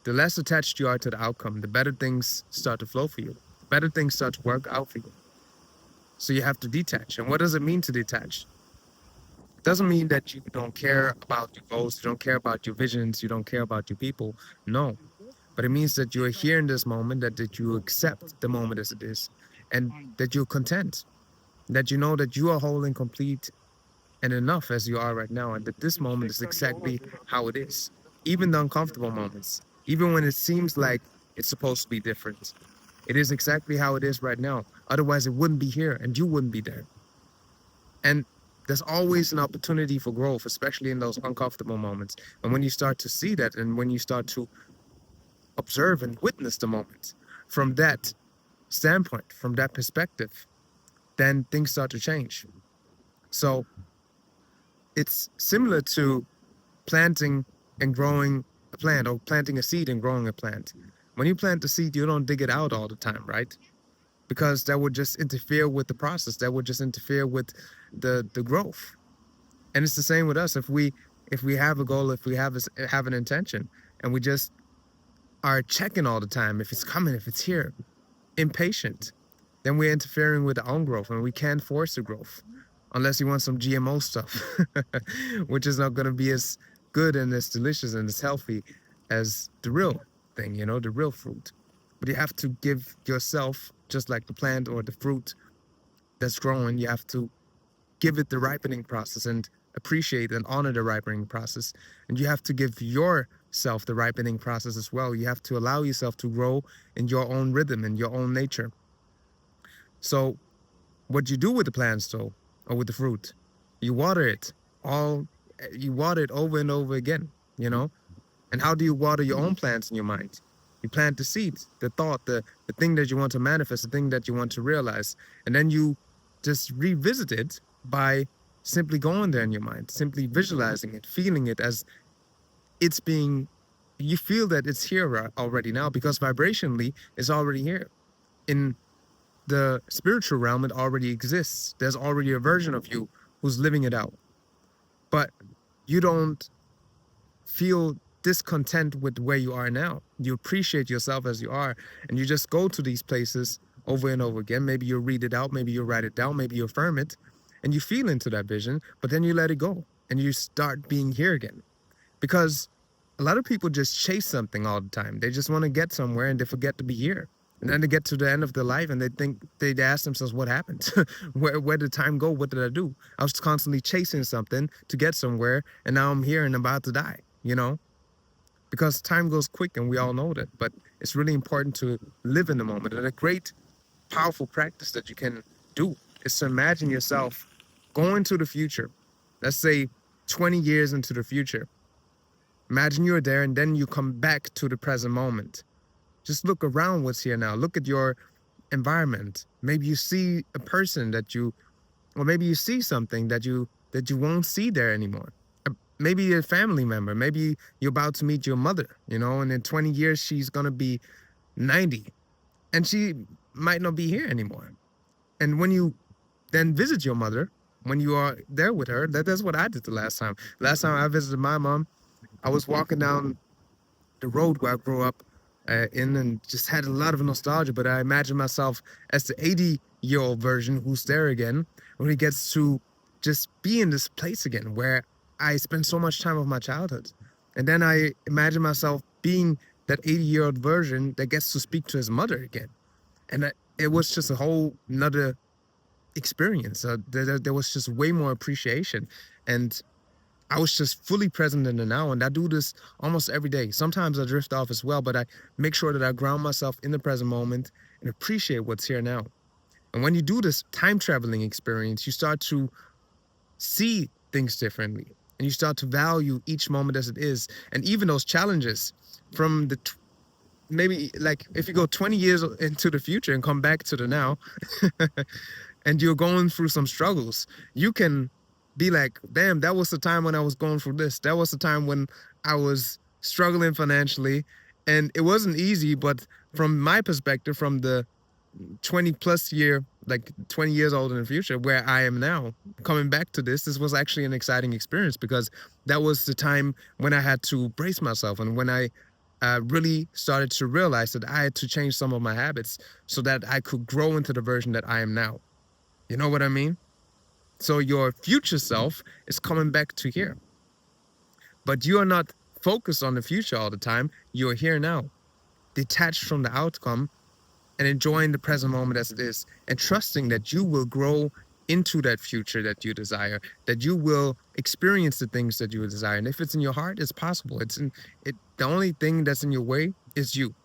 the less attached you are to the outcome, the better things start to flow for you. The better things start to work out for you. So you have to detach. And what does it mean to detach? It doesn't mean that you don't care about your goals, you don't care about your visions, you don't care about your people. No. But it means that you're here in this moment, that you accept the moment as it is, and that you're content, that you know that you are whole and complete and enough as you are right now, and that this moment is exactly how it is. Even the uncomfortable moments, even when it seems like it's supposed to be different, it is exactly how it is right now. Otherwise, it wouldn't be here and you wouldn't be there. And there's always an opportunity for growth, especially in those uncomfortable moments. And when you start to see that, and when you start to observe and witness the moment from that standpoint, from that perspective, then things start to change. So it's similar to planting and growing a plant, or planting a seed and growing a plant. When you plant the seed, you don't dig it out all the time, right? Because that would just interfere with the process. That would just interfere with the growth. And it's the same with us. If we have a goal, if we have an intention, and we just are checking all the time if it's coming, if it's here, impatient, then we're interfering with our own growth, and we can't force the growth unless you want some GMO stuff, which is not going to be as good and as delicious and as healthy as the real thing, the real fruit. But you have to give yourself, just like the plant or the fruit that's growing, you have to give it the ripening process and appreciate and honor the ripening process. And you have to give yourself the ripening process as well. You have to allow yourself to grow in your own rhythm, in your own nature. So what you do with the plants, though, or with the fruit, you water it you water it over and over again, And how do you water your own plants in your mind? You plant the seed, the thought, the thing that you want to manifest, the thing that you want to realize. And then you just revisit it by simply going there in your mind, simply visualizing it, feeling it as it's being, you feel that it's here already now, because vibrationally it's already here. In the spiritual realm, it already exists. There's already a version of you who's living it out. But you don't feel discontent with where you are now. You appreciate yourself as you are, and you just go to these places over and over again. Maybe you read it out, maybe you write it down, maybe you affirm it, and you feel into that vision, but then you let it go and you start being here again. Because a lot of people just chase something all the time. They just want to get somewhere and they forget to be here. And then they get to the end of their life and they ask themselves, what happened? Where did time go? What did I do? I was constantly chasing something to get somewhere, and now I'm here and I'm about to die, Because time goes quick and we all know that. But it's really important to live in the moment. And a great, powerful practice that you can do is to imagine yourself going to the future. Let's say 20 years into the future. Imagine you're there and then you come back to the present moment. Just look around what's here now. Look at your environment. Maybe you see a person or maybe you see something that you won't see there anymore. Maybe a family member. Maybe you're about to meet your mother, and in 20 years she's gonna be 90 and she might not be here anymore. And when you then visit your mother, when you are there with her, that's what I did the last time. Last time I visited my mom, I was walking down the road where I grew up in, and just had a lot of nostalgia, but I imagine myself as the 80-year-old version who's there again, when he gets to just be in this place again where I spent so much time of my childhood. And then I imagine myself being that 80-year-old version that gets to speak to his mother again. And it was just a whole nother experience. There was just way more appreciation. And I was just fully present in the now, and I do this almost every day. Sometimes I drift off as well, but I make sure that I ground myself in the present moment and appreciate what's here now. And when you do this time traveling experience, you start to see things differently, and you start to value each moment as it is. And even those challenges from maybe like if you go 20 years into the future and come back to the now and you're going through some struggles, you can be like, damn, that was the time when I was going through this. That was the time when I was struggling financially. And it wasn't easy, but from my perspective, from the 20 plus year, like 20 years old in the future, where I am now, coming back to this was actually an exciting experience, because that was the time when I had to brace myself and when I really started to realize that I had to change some of my habits so that I could grow into the version that I am now. You know what I mean? So your future self is coming back to here, but you are not focused on the future all the time. You are here now, detached from the outcome and enjoying the present moment as it is, and trusting that you will grow into that future that you desire, that you will experience the things that you desire. And if it's in your heart, it's possible. It's in it. The only thing that's in your way is you.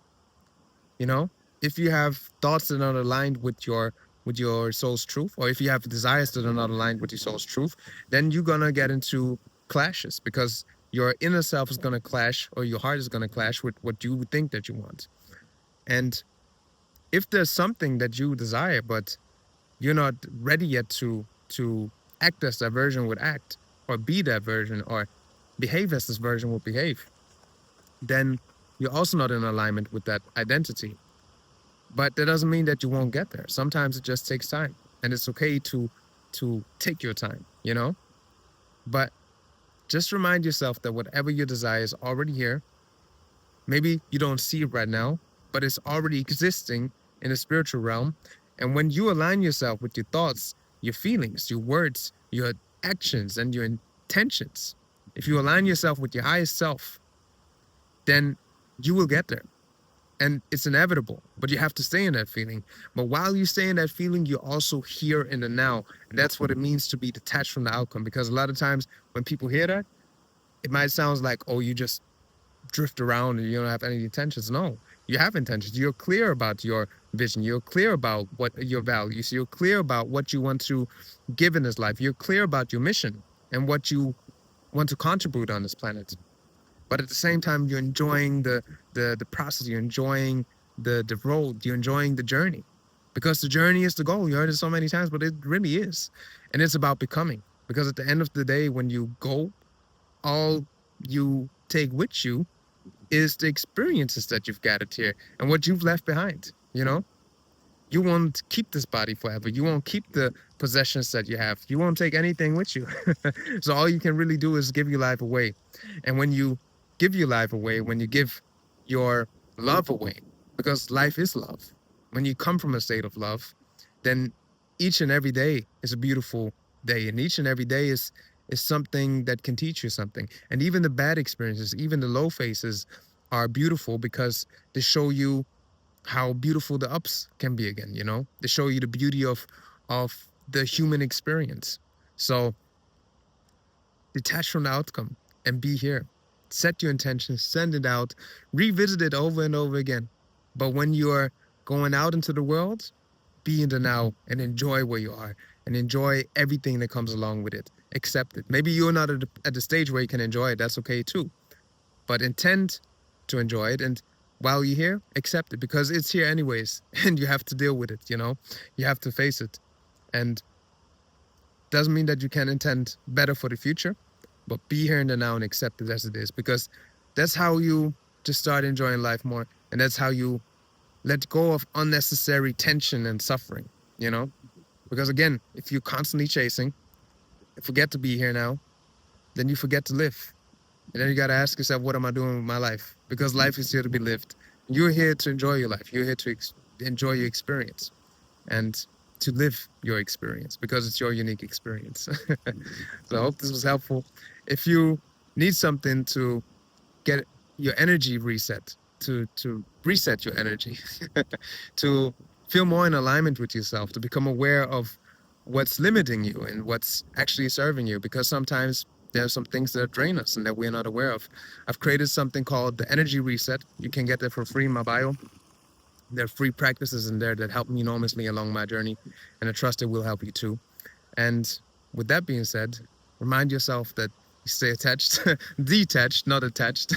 You know, if you have thoughts that are not aligned with your soul's truth, or if you have desires that are not aligned with your soul's truth, then you're gonna get into clashes because your inner self is gonna clash, or your heart is gonna clash with what you think that you want. And if there's something that you desire, but you're not ready yet to act as that version would act, or be that version, or behave as this version would behave, then you're also not in alignment with that identity. But that doesn't mean that you won't get there. Sometimes it just takes time, and it's okay to take your time, you know. But just remind yourself that whatever you desire is already here. Maybe you don't see it right now, but it's already existing in the spiritual realm. And when you align yourself with your thoughts, your feelings, your words, your actions, and your intentions, if you align yourself with your highest self, then you will get there. And it's inevitable, but you have to stay in that feeling. But while you stay in that feeling, you're also here in the now. And that's what it means to be detached from the outcome. Because a lot of times when people hear that, it might sound like, oh, you just drift around and you don't have any intentions. No, you have intentions. You're clear about your vision. You're clear about what your values. You're clear about what you want to give in this life. You're clear about your mission and what you want to contribute on this planet. But at the same time, you're enjoying the process. You're enjoying the road. You're enjoying the journey, because the journey is the goal. You heard it so many times, but it really is, and it's about becoming. Because at the end of the day, when you go, all you take with you is the experiences that you've gathered here and what you've left behind. You know, you won't keep this body forever. You won't keep the possessions that you have. You won't take anything with you. So all you can really do is give your life away. And when you give your life away, when you give your love away, because life is love, when you come from a state of love, then each and every day is a beautiful day. And each and every day is something that can teach you something. And even the bad experiences, even the low phases are beautiful because they show you how beautiful the ups can be again, you know? They show you the beauty of the human experience. So detach from the outcome and be here. Set your intention, send it out, revisit it over and over again. But when you're going out into the world, be in the now and enjoy where you are and enjoy everything that comes along with it. Accept it. Maybe you're not at the stage where you can enjoy it. That's okay too. But intend to enjoy it. And while you're here, accept it, because it's here anyways. And you have to deal with it, you know? You have to face it. And doesn't mean that you can intend better for the future, but be here in the now and accept it as it is, because that's how you just start enjoying life more. And that's how you let go of unnecessary tension and suffering, you know? Because again, if you're constantly chasing, forget to be here now, then you forget to live. And then you got to ask yourself, what am I doing with my life? Because life is here to be lived. You're here to enjoy your life. You're here to enjoy your experience and to live your experience, because it's your unique experience. So I hope this was helpful. If you need something to get your energy reset, to reset your energy, to feel more in alignment with yourself, to become aware of what's limiting you and what's actually serving you, because sometimes there are some things that drain us and that we're not aware of. I've created something called the Energy Reset. You can get that for free in my bio. There are free practices in there that help me enormously along my journey, and I trust it will help you too. And with that being said, remind yourself that you stay attached, detached, not attached,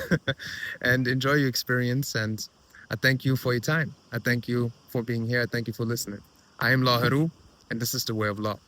and enjoy your experience. And I thank you for your time. I thank you for being here. I thank you for listening. I am Law Haru, and this is the Way of Law.